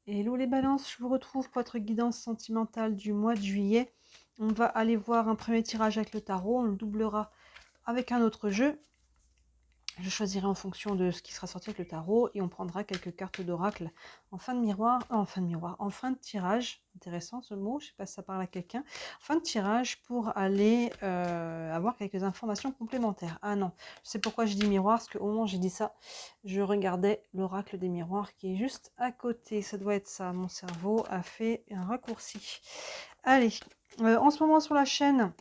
Hello les balances, je vous retrouve pour votre guidance sentimentale du mois de juillet. On va aller voir un premier tirage avec le tarot, on le doublera avec un autre jeu. Je choisirai en fonction de ce qui sera sorti avec le tarot et on prendra quelques cartes d'oracle en fin de miroir, en fin de tirage. Intéressant ce mot, je ne sais pas si ça parle à quelqu'un. Fin de tirage pour aller avoir quelques informations complémentaires. Ah non, je sais pourquoi je dis miroir, parce qu'au moment où j'ai dit ça, je regardais l'oracle des miroirs qui est juste à côté. Ça doit être ça, mon cerveau a fait un raccourci. Allez, en ce moment sur la chaîne...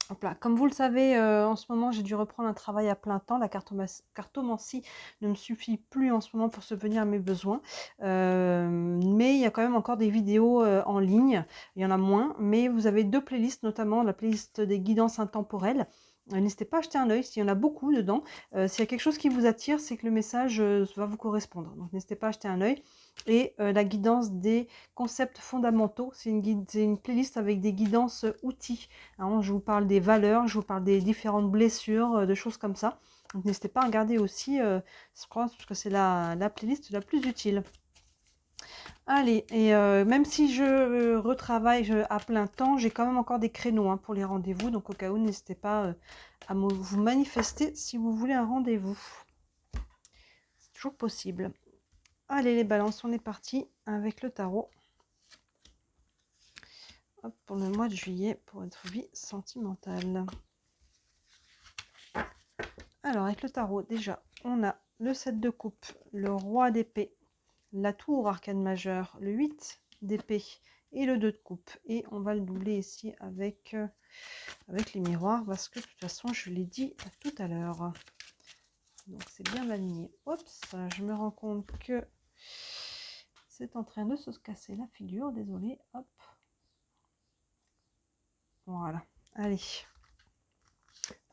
Hop là. Comme vous le savez, en ce moment, j'ai dû reprendre un travail à plein temps. La cartomancie ne me suffit plus en ce moment pour subvenir à mes besoins. Mais il y a quand même encore des vidéos en ligne. Il y en a moins, mais vous avez deux playlists, notamment la playlist des guidances intemporelles. N'hésitez pas à jeter un œil, s'il y en a beaucoup dedans. S'il y a quelque chose qui vous attire, c'est que le message va vous correspondre. Donc n'hésitez pas à jeter un œil. Et la guidance des concepts fondamentaux, c'est une playlist avec des guidances outils. Hein, je vous parle des valeurs, je vous parle des différentes blessures, de choses comme ça. Donc n'hésitez pas à regarder aussi, je pense que c'est la playlist la plus utile. Allez, et même si je retravaille à plein temps, j'ai quand même encore des créneaux pour les rendez-vous. Donc au cas où, n'hésitez pas à vous manifester si vous voulez un rendez-vous. C'est toujours possible. Allez les balances, on est parti avec le tarot. Hop, pour le mois de juillet, pour votre vie sentimentale. Alors, avec le tarot, déjà, on a le 7 de coupe, le roi d'épée, la tour arcane majeure, le 8 d'épée et le 2 de coupe. Et on va le doubler ici avec les miroirs parce que de toute façon, je l'ai dit tout à l'heure. Donc, c'est bien aligné. Oups, je me rends compte que c'est en train de se casser la figure. Désolée. Hop. Voilà. Allez.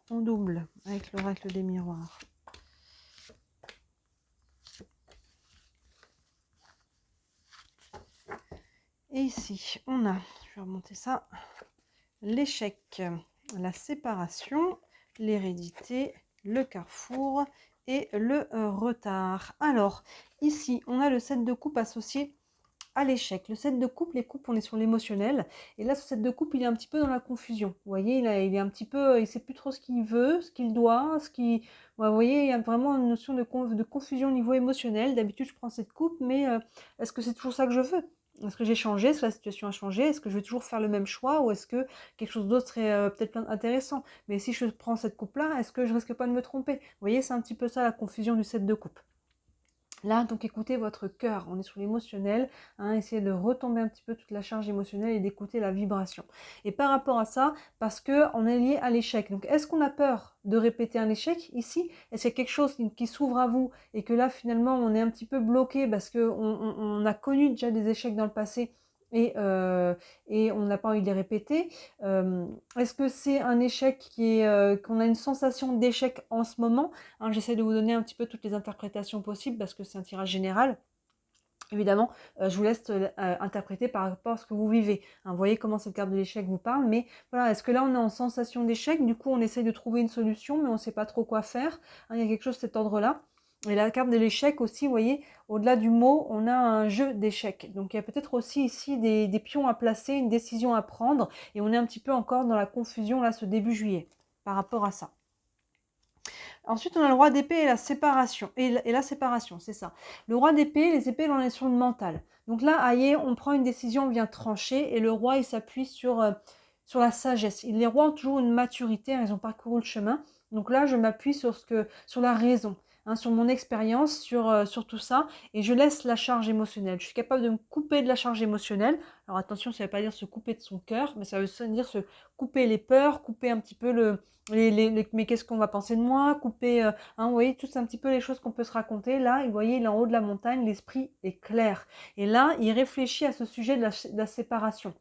On double avec l'oracle des miroirs. Et ici, on a, je vais remonter ça, l'échec, la séparation, l'hérédité, le carrefour et le retard. Alors, ici, on a le 7 de coupe associé à l'échec. Le 7 de coupe, les coupes, on est sur l'émotionnel. Et là, ce 7 de coupe, il est un petit peu dans la confusion. Vous voyez, il est un petit peu, il ne sait plus trop ce qu'il veut, ce qu'il doit, ce qui... Ouais, vous voyez, il y a vraiment une notion de confusion au niveau émotionnel. D'habitude, je prends cette coupe, mais est-ce que c'est toujours ça que je veux? Est-ce que j'ai changé? Est-ce que la situation a changé? Est-ce que je vais toujours faire le même choix? Ou est-ce que quelque chose d'autre serait peut-être intéressant? Mais si je prends cette coupe-là, est-ce que je risque pas de me tromper? Vous voyez, c'est un petit peu ça la confusion du 7 de coupe. Là, donc écoutez votre cœur, on est sur l'émotionnel, essayez de retomber un petit peu toute la charge émotionnelle et d'écouter la vibration. Et par rapport à ça, parce qu'on est lié à l'échec, donc est-ce qu'on a peur de répéter un échec ici? Est-ce qu'il y a quelque chose qui s'ouvre à vous et que là finalement on est un petit peu bloqué parce qu'on a connu déjà des échecs dans le passé et on n'a pas envie de les répéter? Est-ce que c'est un échec qu'on a une sensation d'échec en ce moment? J'essaie de vous donner un petit peu toutes les interprétations possibles parce que c'est un tirage général. Évidemment, je vous laisse interpréter par rapport à ce que vous vivez. Vous voyez comment cette carte de l'échec vous parle, mais voilà, est-ce que là on est en sensation d'échec? Du coup, on essaye de trouver une solution, mais on ne sait pas trop quoi faire. Il y a quelque chose de cet ordre-là. Et la carte de l'échec aussi, vous voyez, au-delà du mot, on a un jeu d'échecs. Donc il y a peut-être aussi ici des pions à placer, une décision à prendre, et on est un petit peu encore dans la confusion là, ce début juillet, par rapport à ça. Ensuite, on a le roi d'épée et la séparation. Et la séparation, c'est ça. Le roi d'épée, les épées, on est sur le mental. Donc là, aïe, on prend une décision, on vient trancher. Et le roi, il s'appuie sur la sagesse. Les rois ont toujours une maturité, ils ont parcouru le chemin. Donc là, je m'appuie sur la raison, sur mon expérience, sur tout ça. Et je laisse la charge émotionnelle. Je suis capable de me couper de la charge émotionnelle. Alors attention, ça ne veut pas dire se couper de son cœur, mais ça veut dire se couper les peurs, couper un petit peu mais qu'est-ce qu'on va penser de moi, couper, vous voyez, tout un petit peu les choses qu'on peut se raconter. Là, vous voyez, il est en haut de la montagne, l'esprit est clair. Et là, il réfléchit à ce sujet de la séparation.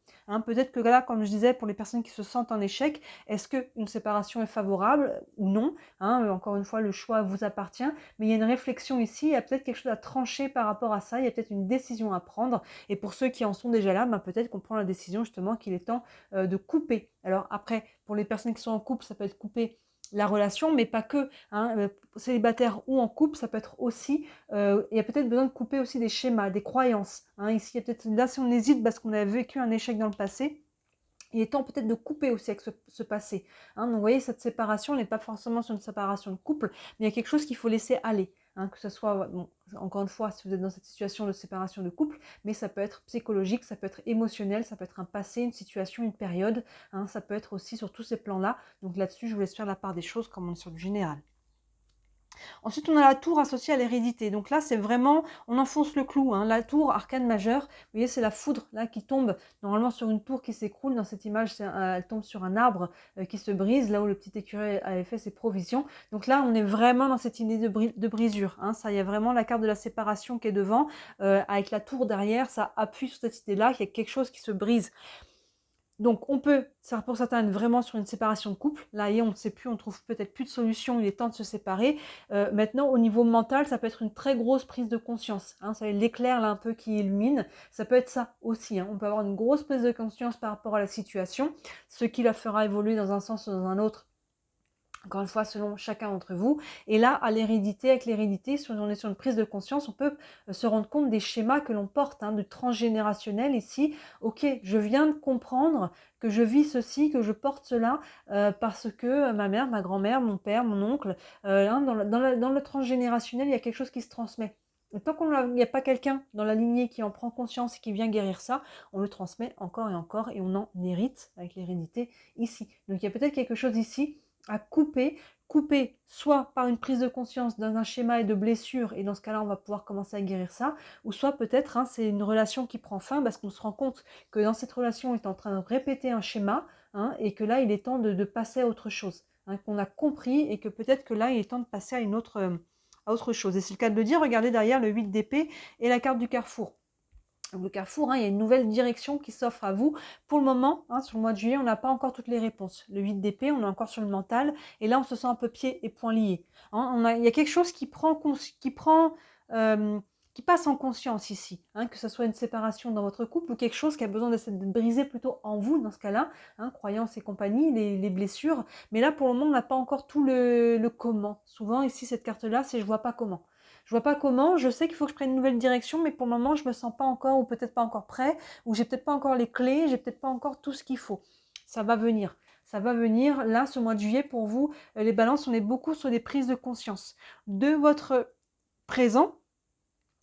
Peut-être que là, comme je disais, pour les personnes qui se sentent en échec, est-ce qu'une séparation est favorable ou non? Encore une fois, le choix vous appartient, mais il y a une réflexion ici, il y a peut-être quelque chose à trancher par rapport à ça, il y a peut-être une décision à prendre. Et pour ceux qui en sont déjà là, peut-être qu'on prend la décision justement qu'il est temps de couper. Alors après, pour les personnes qui sont en couple, ça peut être couper la relation, mais pas que, hein, célibataire ou en couple, ça peut être aussi, il y a peut-être besoin de couper aussi des schémas, des croyances, hein. Ici, il y a peut-être là, si on hésite parce qu'on a vécu un échec dans le passé, il est temps peut-être de couper aussi avec ce passé, hein. Donc vous voyez, cette séparation n'est pas forcément sur une séparation de couple, mais il y a quelque chose qu'il faut laisser aller, hein, que ce soit, bon, encore une fois, si vous êtes dans cette situation de séparation de couple, mais ça peut être psychologique, ça peut être émotionnel, ça peut être un passé, une situation, une période, hein, ça peut être aussi sur tous ces plans-là. Donc là-dessus, je vous laisse faire la part des choses comme on est sur le général. Ensuite, on a la tour associée à l'hérédité. Donc là, c'est vraiment, on enfonce le clou, hein. La tour, arcane majeure, vous voyez, c'est la foudre là qui tombe normalement sur une tour qui s'écroule. Dans cette image, elle tombe sur un arbre qui se brise, là où le petit écureuil avait fait ses provisions. Donc là, on est vraiment dans cette idée de brisure, hein. Ça, il y a vraiment la carte de la séparation qui est devant, avec la tour derrière, ça appuie sur cette idée-là, qu'il y a quelque chose qui se brise. Donc on peut, pour certains, être vraiment sur une séparation de couple. Là, on ne sait plus, on trouve peut-être plus de solution, il est temps de se séparer. Maintenant, au niveau mental, ça peut être une très grosse prise de conscience, hein. Ça, l'éclair là un peu qui illumine, ça peut être ça aussi, hein. On peut avoir une grosse prise de conscience par rapport à la situation, ce qui la fera évoluer dans un sens ou dans un autre. Encore une fois, selon chacun d'entre vous. Et là, à l'hérédité, avec l'hérédité, si on est sur une prise de conscience, on peut se rendre compte des schémas que l'on porte, hein, du transgénérationnel ici. Ok, je viens de comprendre que je vis ceci, que je porte cela, parce que ma mère, ma grand-mère, mon père, mon oncle, hein, dans le transgénérationnel, il y a quelque chose qui se transmet. Et tant qu'il n'y a pas quelqu'un dans la lignée qui en prend conscience et qui vient guérir ça, on le transmet encore et on en hérite avec l'hérédité ici. Donc il y a peut-être quelque chose ici à couper soit par une prise de conscience d'un schéma et de blessures, et dans ce cas-là, on va pouvoir commencer à guérir ça, ou soit peut-être, hein, c'est une relation qui prend fin parce qu'on se rend compte que dans cette relation, on est en train de répéter un schéma, hein, et que là, il est temps de passer à autre chose, hein, qu'on a compris, et que peut-être que là, il est temps de passer à autre chose. Et c'est le cas de le dire, regardez derrière le 8 d'épée et la carte du carrefour. Le carrefour, hein, il y a une nouvelle direction qui s'offre à vous. Pour le moment, hein, sur le mois de juillet, on n'a pas encore toutes les réponses. Le 8 d'épée, on est encore sur le mental, et là, on se sent un peu pieds et poings liés, hein. Il y a quelque chose qui passe en conscience ici, hein, que ce soit une séparation dans votre couple ou quelque chose qui a besoin d'être brisé plutôt en vous, dans ce cas-là, hein, croyances et compagnie, les blessures. Mais là, pour le moment, on n'a pas encore tout le comment. Souvent, ici, cette carte-là, c'est « je vois pas comment ». Je vois pas comment, je sais qu'il faut que je prenne une nouvelle direction, mais pour le moment, je me sens pas encore, ou peut-être pas encore prêt, ou j'ai peut-être pas encore les clés, j'ai peut-être pas encore tout ce qu'il faut. Ça va venir. Ça va venir. Là, ce mois de juillet, pour vous, les balances, on est beaucoup sur des prises de conscience de votre présent,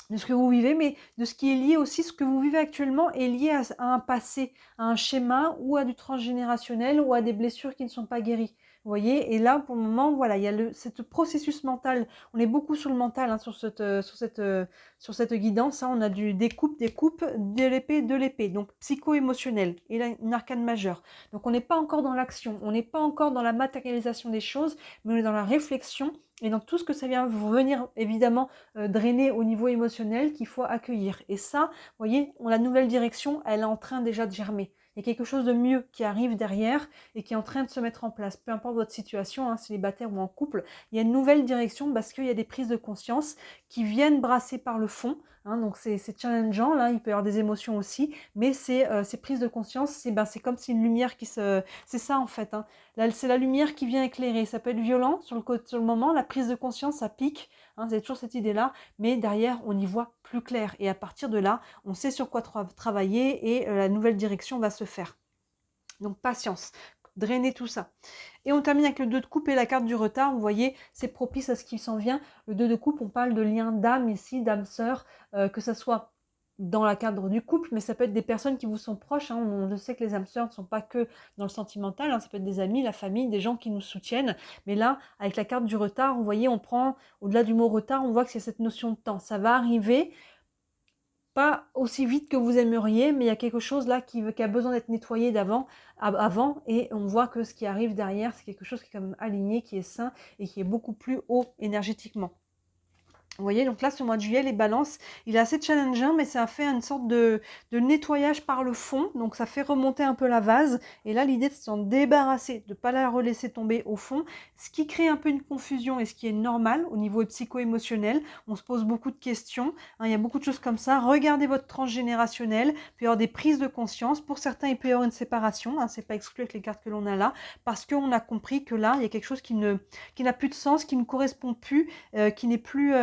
de ce que vous vivez, mais de ce qui est lié aussi, ce que vous vivez actuellement est lié à un passé, à un schéma, ou à du transgénérationnel, ou à des blessures qui ne sont pas guéries. Vous voyez, et là, pour le moment, voilà, il y a ce processus mental. On est beaucoup sur le mental, hein, sur cette guidance, hein. On a des coupes, de l'épée, donc psycho-émotionnel, et là, une arcane majeure. Donc, on n'est pas encore dans l'action, on n'est pas encore dans la matérialisation des choses, mais on est dans la réflexion, et dans tout ce que ça vient venir, évidemment, drainer au niveau émotionnel qu'il faut accueillir. Et ça, vous voyez, la nouvelle direction, elle est en train déjà de germer. Il y a quelque chose de mieux qui arrive derrière et qui est en train de se mettre en place. Peu importe votre situation, hein, célibataire ou en couple, il y a une nouvelle direction parce qu'il y a des prises de conscience qui viennent brasser par le fond, hein. Donc c'est challengeant, là, il peut y avoir des émotions aussi, mais ces prises de conscience, c'est comme si une lumière qui se... C'est ça en fait, hein. Là, c'est la lumière qui vient éclairer. Ça peut être violent sur le moment, la prise de conscience, ça pique, hein, c'est toujours cette idée-là, mais derrière, on y voit plus clair. Et à partir de là, on sait sur quoi travailler et la nouvelle direction va se faire. Donc patience, drainer tout ça. Et on termine avec le 2 de coupe et la carte du retard. Vous voyez, c'est propice à ce qui s'en vient. Le 2 de coupe, on parle de lien d'âme ici, d'âme sœur, que ce soit dans le cadre du couple, mais ça peut être des personnes qui vous sont proches, hein. On sait que les âmes sœurs ne sont pas que dans le sentimental, hein. Ça peut être des amis, la famille, des gens qui nous soutiennent. Mais là, avec la carte du retard, vous voyez, on prend, au-delà du mot retard, on voit que c'est cette notion de temps. Ça va arriver, pas aussi vite que vous aimeriez, mais il y a quelque chose là qui a besoin d'être nettoyé avant, et on voit que ce qui arrive derrière, c'est quelque chose qui est quand même aligné, qui est sain et qui est beaucoup plus haut énergétiquement. Vous voyez, donc là, ce mois de juillet, les balances, il est assez challengeant, mais ça fait une sorte de nettoyage par le fond. Donc, ça fait remonter un peu la vase. Et là, l'idée, c'est de s'en débarrasser, de ne pas la relaisser tomber au fond. Ce qui crée un peu une confusion et ce qui est normal au niveau psycho-émotionnel. On se pose beaucoup de questions. Hein, il y a beaucoup de choses comme ça. Regardez votre transgénérationnel. Il peut y avoir des prises de conscience. Pour certains, il peut y avoir une séparation. Hein, c'est pas exclu avec les cartes que l'on a là. Parce qu'on a compris que là, il y a quelque chose qui n'a plus de sens, qui ne correspond plus, qui n'est plus...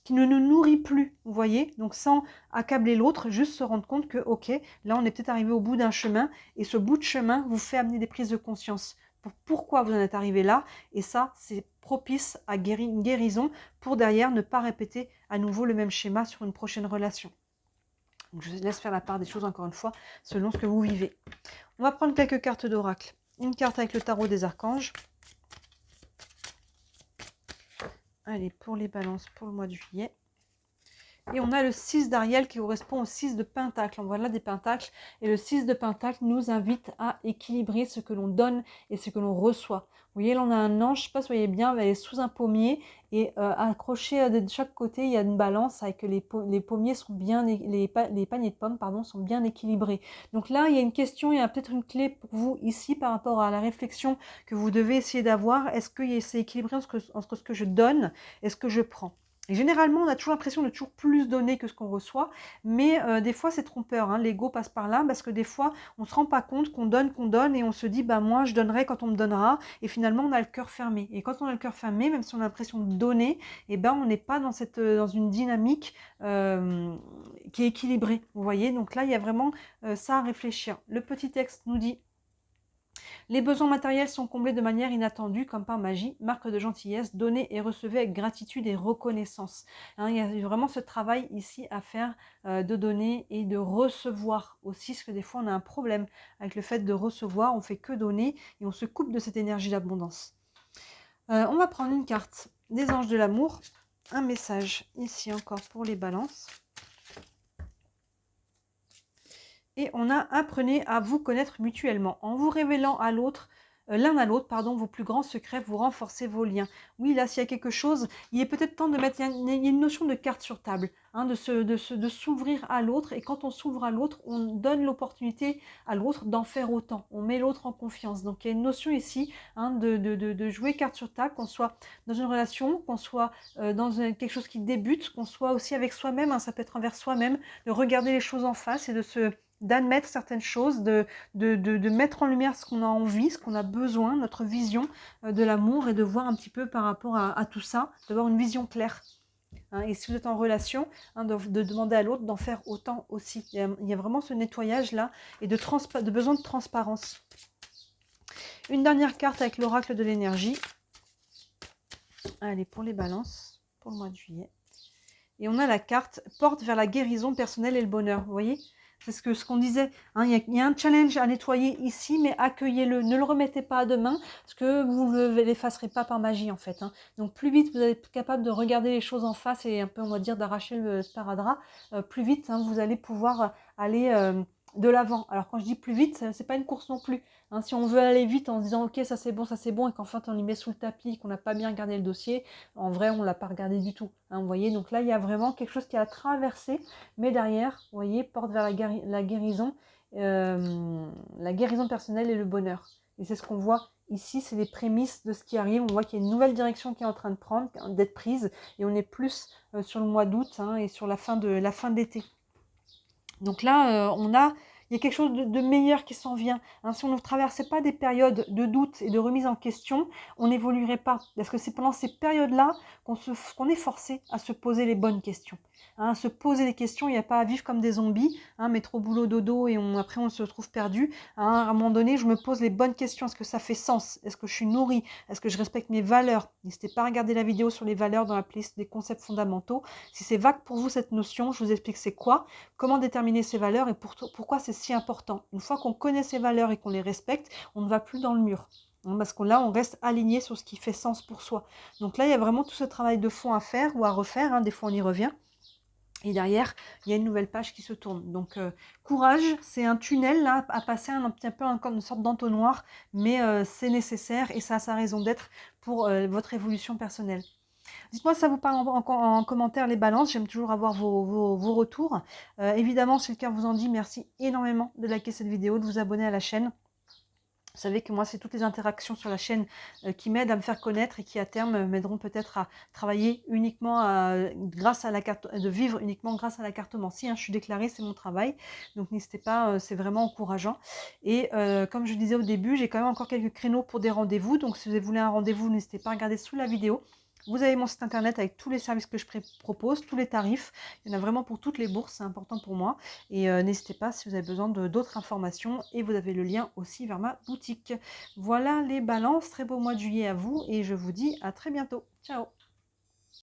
qui ne nous nourrit plus, vous voyez, donc sans accabler l'autre, juste se rendre compte que, ok, là on est peut-être arrivé au bout d'un chemin, et ce bout de chemin vous fait amener des prises de conscience pour pourquoi vous en êtes arrivé là, et ça c'est propice à une guérison pour derrière ne pas répéter à nouveau le même schéma sur une prochaine relation. Donc je vous laisse faire la part des choses encore une fois, selon ce que vous vivez. On va prendre quelques cartes d'oracle. Une carte avec le tarot des archanges. Allez, pour les balances pour le mois de juillet. Et on a le 6 d'Ariel qui correspond au 6 de Pentacle. On voit là des Pentacles. Et le 6 de Pentacle nous invite à équilibrer ce que l'on donne et ce que l'on reçoit. Vous voyez, là on a un ange, je ne sais pas si vous voyez bien, elle est sous un pommier. Et accroché de chaque côté, il y a une balance avec les pommiers sont bien, les paniers de pommes pardon, sont bien équilibrés. Donc là, il y a une question, il y a peut-être une clé pour vous ici par rapport à la réflexion que vous devez essayer d'avoir. Est-ce que c'est équilibré entre ce que je donne et ce que je prends? Et généralement, on a toujours l'impression de toujours plus donner que ce qu'on reçoit, mais des fois, c'est trompeur. Hein. L'ego passe par là parce que des fois, on ne se rend pas compte qu'on donne et on se dit, bah moi, je donnerai quand on me donnera. Et finalement, on a le cœur fermé. Et quand on a le cœur fermé, même si on a l'impression de donner, eh ben, on n'est pas dans une dynamique qui est équilibrée. Vous voyez, donc là, il y a vraiment ça à réfléchir. Le petit texte nous dit: les besoins matériels sont comblés de manière inattendue, comme par magie, marque de gentillesse, donnez et recevez avec gratitude et reconnaissance. Hein, il y a vraiment ce travail ici à faire de donner et de recevoir aussi, parce que des fois on a un problème avec le fait de recevoir, on fait que donner et on se coupe de cette énergie d'abondance. On va prendre une carte des anges de l'amour, un message ici encore pour les balances. Et on a: apprenez à vous connaître mutuellement. En vous révélant à l'autre, l'un à l'autre, pardon, vos plus grands secrets, vous renforcez vos liens. Oui, là, s'il y a quelque chose, il est peut-être temps de mettre, il y a une notion de carte sur table, hein, de s'ouvrir à l'autre. Et quand on s'ouvre à l'autre, on donne l'opportunité à l'autre d'en faire autant. On met l'autre en confiance. Donc, il y a une notion ici, hein, de jouer carte sur table, qu'on soit dans une relation, qu'on soit dans quelque chose qui débute, qu'on soit aussi avec soi-même, hein, ça peut être envers soi-même, de regarder les choses en face et d'admettre certaines choses, de mettre en lumière ce qu'on a envie, ce qu'on a besoin, notre vision de l'amour, et de voir un petit peu par rapport à tout ça, d'avoir une vision claire. Hein, et si vous êtes en relation, hein, de demander à l'autre d'en faire autant aussi. Il y a vraiment ce nettoyage-là et de besoin de transparence. Une dernière carte avec l'oracle de l'énergie. Allez, pour les balances, pour le mois de juillet. Et on a la carte porte vers la guérison personnelle et le bonheur. Vous voyez ? C'est ce qu'on disait. Hein, il y a un challenge à nettoyer ici, mais accueillez-le. Ne le remettez pas à demain, parce que vous ne l'effacerez pas par magie, en fait. Hein. Donc, plus vite vous êtes capable de regarder les choses en face et un peu, on va dire, d'arracher le sparadrap, plus vite hein, vous allez pouvoir aller de l'avant. Alors, quand je dis plus vite, c'est pas une course non plus. Hein. Si on veut aller vite en se disant, ok, ça c'est bon, et qu'en fait on les met sous le tapis, qu'on n'a pas bien regardé le dossier, en vrai, on ne l'a pas regardé du tout. Hein, vous voyez, donc là, il y a vraiment quelque chose qui a traversé, mais derrière, vous voyez, porte vers la guérison personnelle et le bonheur. Et c'est ce qu'on voit ici, c'est les prémices de ce qui arrive. On voit qu'il y a une nouvelle direction qui est en train d'être prise, et on est plus sur le mois d'août hein, et sur la fin de l'été. Donc là, il y a quelque chose de meilleur qui s'en vient. Hein. Si on ne traversait pas des périodes de doute et de remise en question, on n'évoluerait pas. Parce que c'est pendant ces périodes-là qu'on est forcé à se poser les bonnes questions. Hein, se poser des questions, il n'y a pas à vivre comme des zombies, hein, mettre au boulot dodo et après on se retrouve perdu. Hein, à un moment donné, je me pose les bonnes questions. Est-ce que ça fait sens? Est-ce que je suis nourrie? Est-ce que je respecte mes valeurs? N'hésitez pas à regarder la vidéo sur les valeurs dans la playlist des concepts fondamentaux. Si c'est vague pour vous cette notion, je vous explique c'est quoi, comment déterminer ces valeurs et pourquoi c'est si important. Une fois qu'on connaît ces valeurs et qu'on les respecte, on ne va plus dans le mur. Parce que là, on reste aligné sur ce qui fait sens pour soi. Donc là, il y a vraiment tout ce travail de fond à faire ou à refaire. Hein. Des fois, on y revient. Et derrière, il y a une nouvelle page qui se tourne. Donc, courage, c'est un tunnel là, à passer un petit peu encore une sorte d'entonnoir, mais c'est nécessaire et ça a sa raison d'être pour votre évolution personnelle. Dites-moi si ça vous parle en commentaire les balances, j'aime toujours avoir vos retours. Évidemment, si le cœur vous en dit, merci énormément de liker cette vidéo, de vous abonner à la chaîne. Vous savez que moi, c'est toutes les interactions sur la chaîne qui m'aident à me faire connaître et qui, à terme, m'aideront peut-être à travailler uniquement grâce à la carte, de vivre uniquement grâce à la cartomancie. Hein. Je suis déclarée, c'est mon travail. Donc, n'hésitez pas, c'est vraiment encourageant. Et comme je disais au début, j'ai quand même encore quelques créneaux pour des rendez-vous. Donc, si vous voulez un rendez-vous, n'hésitez pas à regarder sous la vidéo. Vous avez mon site internet avec tous les services que je propose, tous les tarifs. Il y en a vraiment pour toutes les bourses, c'est important pour moi. Et n'hésitez pas si vous avez besoin d'autres informations. Et vous avez le lien aussi vers ma boutique. Voilà les balances. Très beau mois de juillet à vous. Et je vous dis à très bientôt. Ciao!